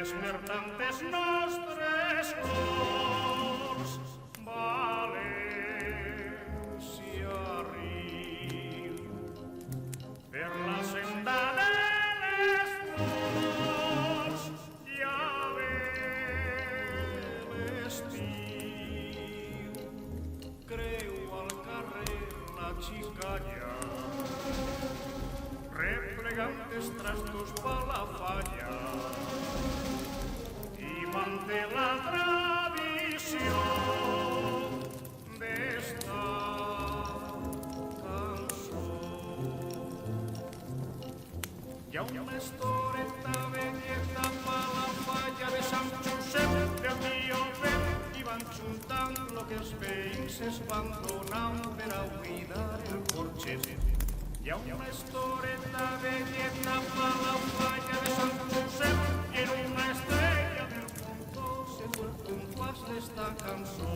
els mercantes nostres cors. València riu per la senda de les flors, ja ve l'estiu, creu al carrer la xicalla, replegant els trastos pa la falla, i manté la tradició d'esta cançó. Hi ha una estoreta velleta pa la falla de Sant Josep del Rio Vent, i van juntant lo que els veïns es van donant per a cuidar el porxet. Hi ha una estoreta velleta pa la falla de Sant Josep, i en una estrella del puntó se vuelve un flash d'esta cançó.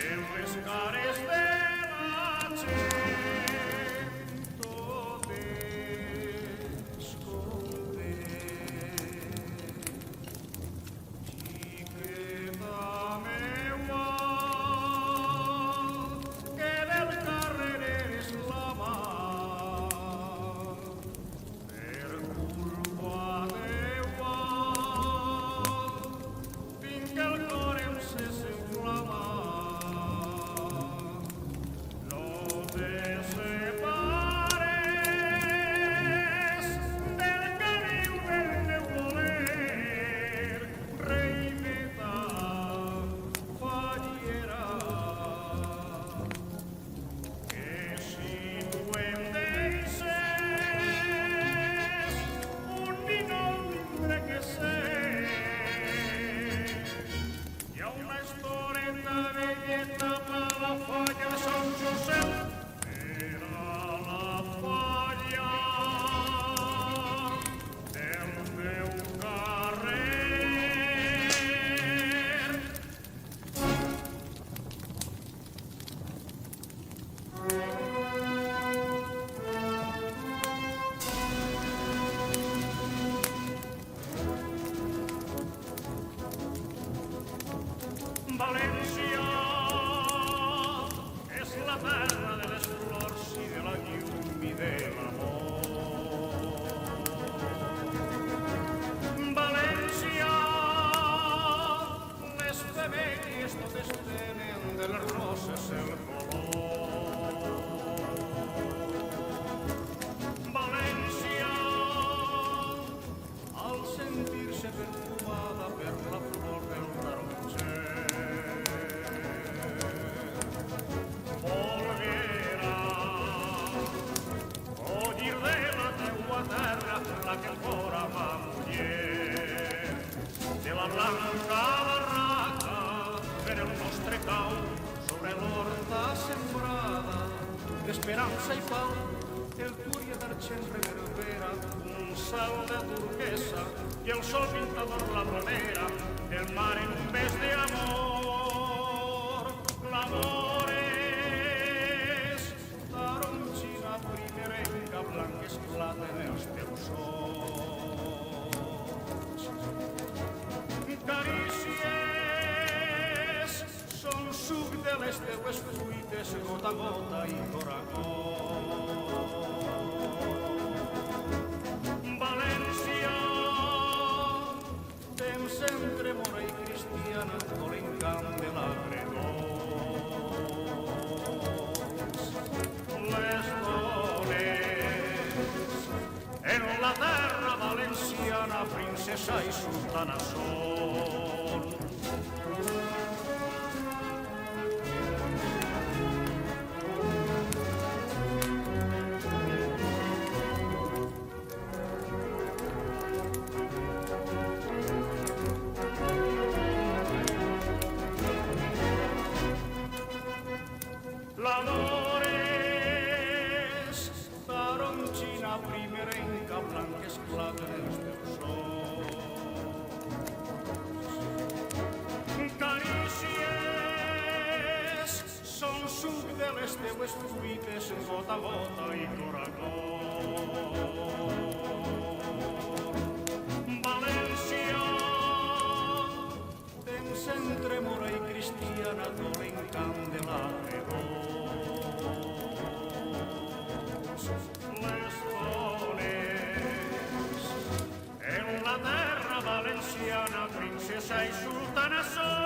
En les cares de la gent tot és content. Xiqueta meua, que del carrer eres la mar, per culpa teua tinc el cor em se s'enflama. No te separes del cariu del meu voler, reineta fallera, que si tu em deixes un ninot tindré que ser. Hi ha una estoreta velleta pa la falla de Sant Josep, per a la falla del meu carrer. València és la terra de les flors i de la llum i de l'amor. València, les femelles totes tenen de les roses el color. València, al sentir-se perfumada per la flor del taronger, volguera collir de la teua terra la que fora ma muller, de la blanca barraca per el nostre cau sobre l'horta sembrada d'esperança i pau. El túria d'argent reverbera un sal de turquesa i el sol pintador la bronera del mar en un bes d'amor. L'amor és taronxina primerenca, blanc esclat en els teus ulls. Carícies són suc de les teues fruites, gota a gota i cor a cor. València, temps entre mora i cristiana, o l'encant de l'arbre dolç. Les dones en la terra valenciana, princesa i sultana són. L'amor és taronxina primerenca, blanc esclat en els teus ulls. Carícies suc de les teues fruites, gota a gota i cor a cor. València, tens entre mora i cristiana tot l'encant de la redós. Les dones en la terra valenciana, princesa i sultana són.